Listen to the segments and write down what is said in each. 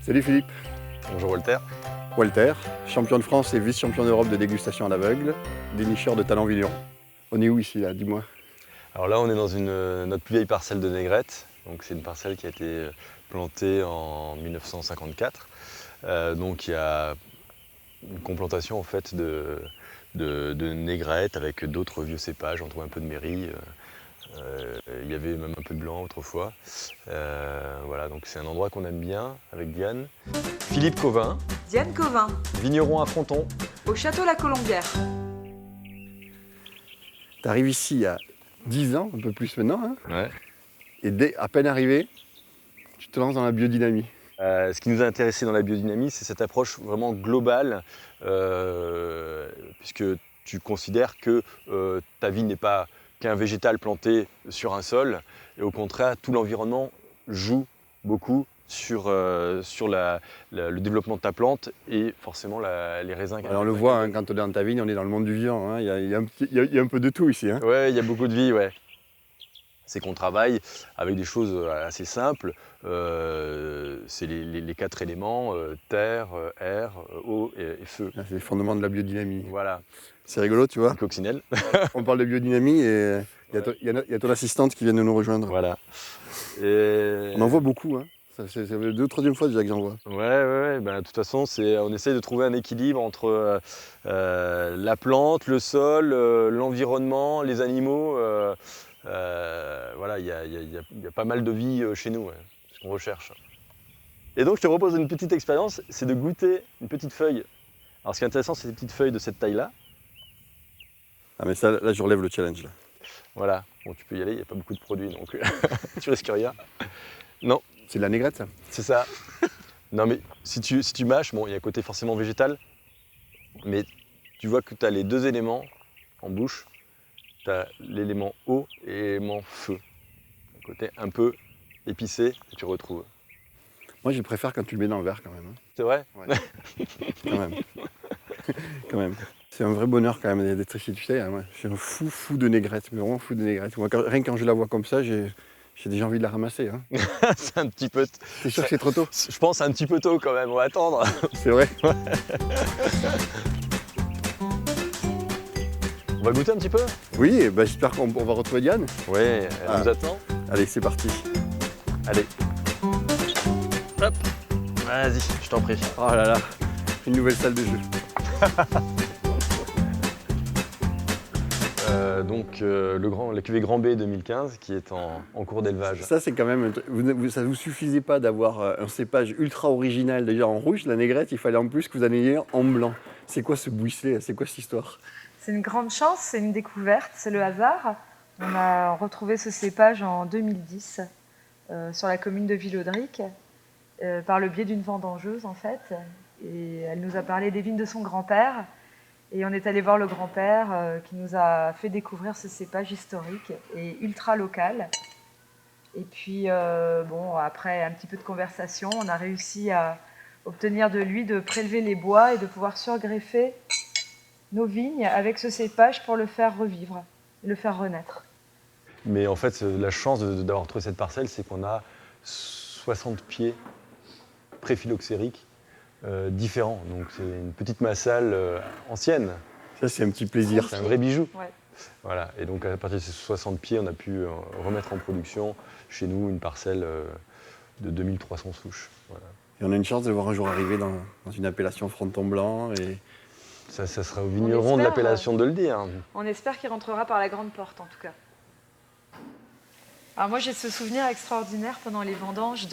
Salut Philippe. Bonjour Walter. Walter, champion de France et vice-champion d'Europe de dégustation à l'aveugle, dénicheur de talents vignerons. On est où ici là, dis-moi? Alors là on est dans notre plus vieille parcelle de Négrette. Donc c'est une parcelle qui a été plantée en 1954. Donc il y a une complantation en fait de Négrette avec d'autres vieux cépages. On trouve un peu de mairie. Il y avait même un peu de blanc autrefois. Voilà, donc c'est un endroit qu'on aime bien avec Diane. Philippe Covin, Diane Covin, vigneron à Fronton. au Château La Colombière. Tu arrives ici il y a 10 ans, un peu plus maintenant, hein, Ouais. et dès à peine arrivé, tu te lances dans la biodynamie. Ce qui nous a intéressé dans la biodynamie, c'est cette approche vraiment globale, puisque tu considères que ta vie n'est pas qu'un végétal planté sur un sol, et au contraire, tout l'environnement joue beaucoup sur le développement de ta plante et forcément les raisins. Alors on le voit, hein, quand on est dans ta vigne, on est dans le monde du vivant. Hein. Il y a un peu de tout ici. Hein. Ouais, il y a beaucoup de vie, ouais. C'est qu'on travaille avec des choses assez simples. C'est les 4 éléments, terre, air, eau et feu. C'est les fondements de la biodynamie. Voilà, C'est rigolo, tu vois. une coccinelle. On parle de biodynamie et il y a ton assistante qui vient de nous rejoindre. Voilà. Et... On en voit beaucoup. Hein. C'est la 2e ou 3e fois déjà que j'en vois. Ouais. Ben, de toute façon, on essaye de trouver un équilibre entre la plante, le sol, l'environnement, les animaux. Voilà, il y a pas mal de vie chez nous, ouais, ce qu'on recherche. Et donc, je te propose une petite expérience, c'est de goûter une petite feuille. Alors, ce qui est intéressant, c'est ces petites feuilles de cette taille-là. Ah mais ça, là je relève le challenge. Là. Voilà, bon, tu peux y aller, il n'y a pas beaucoup de produits, donc tu risques rien. Non, C'est de la négrette ça? c'est ça. Non, mais si tu mâches, bon, il y a un côté forcément végétal, mais tu vois que tu as les 2 éléments en bouche. Tu as l'élément eau et l'élément feu. Un côté un peu épicé que tu retrouves. Moi je préfère quand tu le mets dans le verre quand même. Hein. C'est vrai? Ouais. Quand même. Quand même. C'est un vrai bonheur quand même d'être ici, tu sais. Hein, moi, je suis un fou de négrette, mais vraiment fou de négrette. Moi, rien que quand je la vois comme ça, j'ai déjà envie de la ramasser. Hein. C'est un petit peu... T'es sûr que c'est trop tôt? Je pense un petit peu tôt quand même, on va attendre. C'est vrai? On va goûter un petit peu? Oui, bah, j'espère qu'on va retrouver Diane. Oui, elle nous attend. Allez, c'est parti. Allez. Hop. Vas-y, je t'en prie. Oh là là, une nouvelle salle de jeu. La cuvée Grand B 2015 qui est en cours d'élevage. Ça, c'est quand même. Ça ne vous suffisait pas d'avoir un cépage ultra original déjà en rouge, la négrette, il fallait en plus que vous en ayez en blanc. C'est quoi ce bouisselet? C'est quoi cette histoire? C'est une grande chance, c'est une découverte, c'est le hasard. On a retrouvé ce cépage en 2010 sur la commune de Villaudric par le biais d'une vendangeuse en fait. Et elle nous a parlé des vignes de son grand-père. Et on est allé voir le grand-père qui nous a fait découvrir ce cépage historique et ultra local. Et puis, après un petit peu de conversation, on a réussi à obtenir de lui de prélever les bois et de pouvoir surgreffer nos vignes avec ce cépage pour le faire revivre, le faire renaître. Mais en fait, la chance d'avoir trouvé cette parcelle, c'est qu'on a 60 pieds pré-phylloxériques différents. Donc c'est une petite massale ancienne. Ça, c'est un petit plaisir. C'est un vrai bijou. Ouais. Voilà. Et donc à partir de ces 60 pieds, on a pu remettre en production chez nous une parcelle de 2300 souches. Voilà. Et on a une chance de le voir un jour arriver dans une appellation Fronton Blanc. Et... Ça sera au vigneron de l'appellation de le dire. On espère qu'il rentrera par la grande porte en tout cas. Alors moi j'ai ce souvenir extraordinaire pendant les vendanges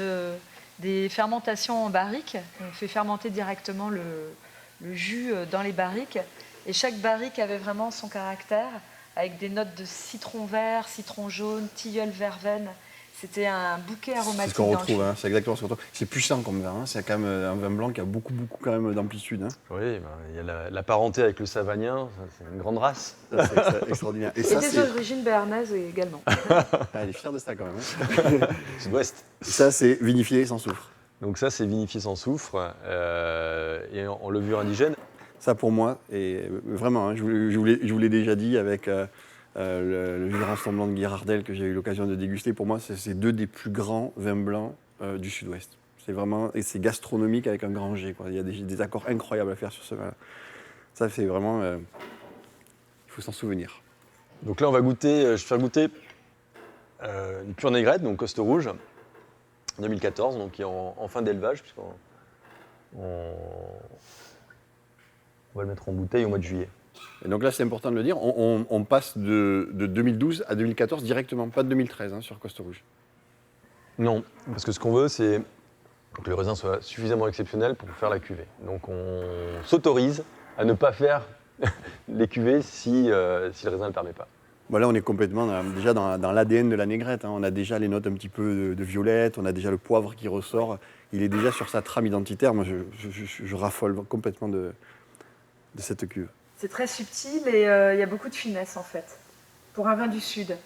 des fermentations en barrique. On fait fermenter directement le jus dans les barriques. Et chaque barrique avait vraiment son caractère, avec des notes de citron vert, citron jaune, tilleul, verveine. C'était un bouquet aromatique. C'est ce qu'on retrouve, hein. C'est exactement ce qu'on retrouve. C'est puissant comme vin, hein. C'est quand même un vin blanc qui a beaucoup quand même d'amplitude. Hein. Oui, il y a la parenté avec le savagnin, c'est une grande race. Ça, c'est extraordinaire. Et des origines béarnaises également. Elle est fière de ça quand même. Hein. Sud-ouest. Ça, c'est vinifié sans soufre. Donc ça, c'est vinifié sans soufre et en levure indigène. Ça, pour moi, et vraiment, hein, je vous l'ai déjà dit avec le Jurançon blanc de Guérardel que j'ai eu l'occasion de déguster. Pour moi, c'est 2 des plus grands vins blancs du Sud-Ouest. C'est vraiment, et c'est gastronomique avec un grand G, quoi. Il y a des accords incroyables à faire sur ce vin-là. Ça, c'est vraiment, il faut s'en souvenir. Donc là, on va goûter, je vais faire goûter une pure négrette, donc Coste Rouge, 2014, donc qui est en fin d'élevage, puisqu'on va le mettre en bouteille au mois de juillet. Et donc là, c'est important de le dire, on passe de 2012 à 2014 directement, pas de 2013 sur Coste Rouge. Non, parce que ce qu'on veut, c'est que le raisin soit suffisamment exceptionnel pour faire la cuvée. Donc on s'autorise à ne pas faire les cuvées si le raisin ne le permet pas. Bon, là, on est complètement déjà dans l'ADN de la négrette. On a déjà les notes un petit peu de violette, on a déjà le poivre qui ressort. Il est déjà sur sa trame identitaire. Moi, je raffole complètement de cette cuve. C'est très subtil et il y a beaucoup de finesse en fait, pour un vin du Sud.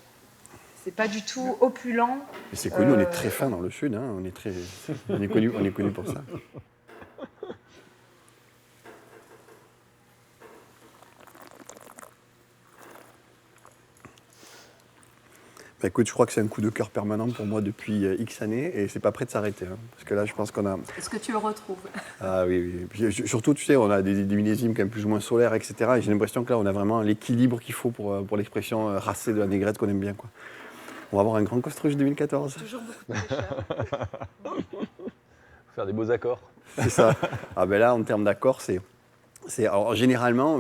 C'est pas du tout opulent. Et c'est connu, on est très fin dans le Sud. On est connu pour ça. Bah écoute, je crois que c'est un coup de cœur permanent pour moi depuis X années et c'est pas prêt de s'arrêter. Parce que là, je pense qu'on a... Est-ce que tu le retrouves? Ah oui, oui. Puis, surtout, tu sais, on a des millésimes quand même plus ou moins solaires, etc. Et j'ai l'impression que là, on a vraiment l'équilibre qu'il faut pour l'expression racée de la négrette qu'on aime bien, quoi. On va avoir un grand Coste Rouge 2014. Toujours beaucoup de pêcheurs. Faire des beaux accords. C'est ça. Ah ben là, en termes d'accords, alors, généralement,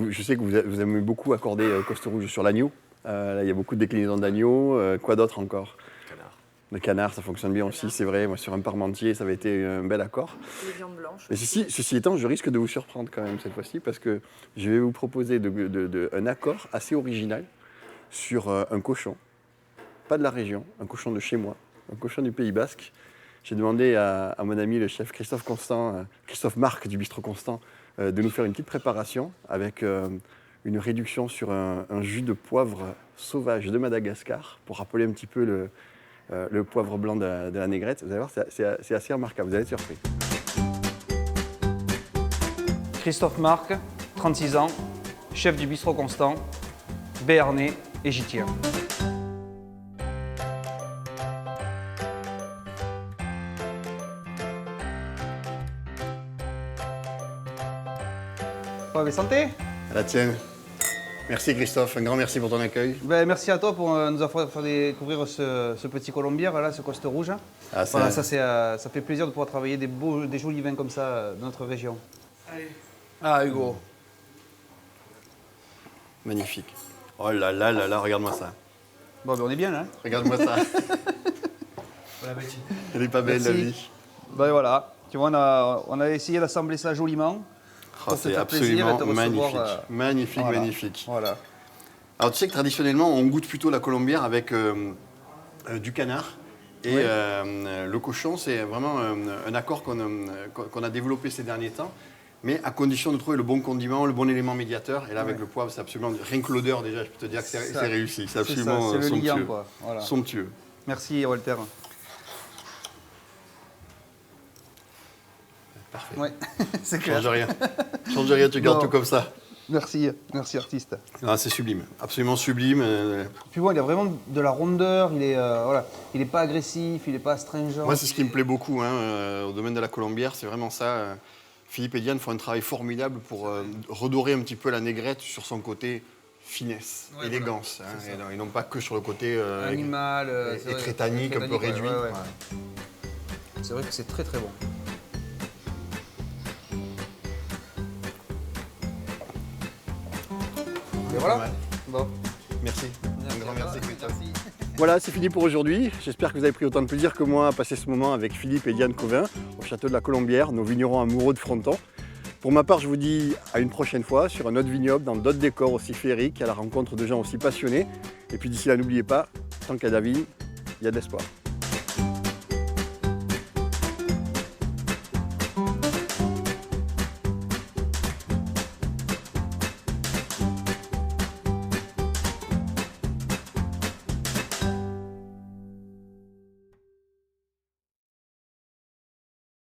je sais que vous aimez beaucoup accorder Coste Rouge sur l'agneau. Là, il y a beaucoup de déclinaisons d'agneau. Quoi d'autre encore? Canard. Le canard, ça fonctionne bien aussi, c'est vrai. Moi, sur un parmentier, ça avait été un bel accord. Les viandes blanches. Mais ceci étant, je risque de vous surprendre quand même cette fois-ci parce que je vais vous proposer un accord assez original sur un cochon. Pas de la région, un cochon de chez moi, un cochon du Pays Basque. J'ai demandé à mon ami le chef Christophe Marc du Bistrot Constant, de nous faire une petite préparation avec une réduction sur un jus de poivre sauvage de Madagascar pour rappeler un petit peu le poivre blanc de la négrette. Vous allez voir, c'est assez remarquable, vous allez être surpris. Christophe Marc, 36 ans, chef du Bistrot Constant, béarnais et j'y tiens. Ouais, mais santé! À la tienne. Merci Christophe, un grand merci pour ton accueil. Ben, merci à toi pour nous avoir fait découvrir ce petit colombière, là, ce Coste Rouge. Ah, Voilà, ça fait plaisir de pouvoir travailler des jolis vins comme ça dans notre région. Allez. Ah, Hugo. Magnifique. Oh là là là là, regarde-moi ça. Bon, ben, on est bien, là. Regarde-moi ça. Elle est pas belle la Merci. vie. Ben voilà, tu vois, on a essayé d'assembler ça joliment. Oh, Pour te c'est faire plaisir et absolument te recevoir, magnifique. Magnifique, voilà. magnifique. Voilà. Alors tu sais que traditionnellement, on goûte plutôt la colombière avec du canard. Et Oui. le cochon, c'est vraiment un accord qu'on a développé ces derniers temps, mais à condition de trouver le bon condiment, le bon élément médiateur. Et là, avec Ouais. le poivre, c'est absolument... Rien que l'odeur, déjà, je peux te dire que c'est Ça. réussi. C'est C'est absolument ça, c'est le liant, somptueux. quoi. Voilà. Somptueux. Merci, Walter. Parfait. Ouais, c'est clair. Change rien. Change rien, tu gardes Non. tout comme ça. Merci artiste. Ah, c'est sublime, absolument sublime. Puis bon, il a vraiment de la rondeur, il est voilà, il est pas agressif, il est pas astringent. Moi, c'est ce qui me plaît beaucoup au domaine de la colombière, c'est vraiment ça. Philippe et Diane font un travail formidable pour redorer un petit peu la négrette sur son côté finesse, Ouais, élégance, voilà, c'est ça. et non pas que sur le côté Animal, c'est et vrai, très tannique, un peu ouais, réduit. ouais, ouais. Ouais. C'est vrai que c'est très très bon. Et voilà. Ouais. Bon. Merci. Un grand à toi. merci, Christophe. Merci. Voilà, c'est fini pour aujourd'hui. J'espère que vous avez pris autant de plaisir que moi à passer ce moment avec Philippe et Diane Covin au château de la Colombière, nos vignerons amoureux de Fronton. Pour ma part, je vous dis à une prochaine fois sur un autre vignoble, dans d'autres décors aussi féeriques, à la rencontre de gens aussi passionnés. Et puis d'ici là, n'oubliez pas, tant qu'il y a de la vigne, il y a de l'espoir.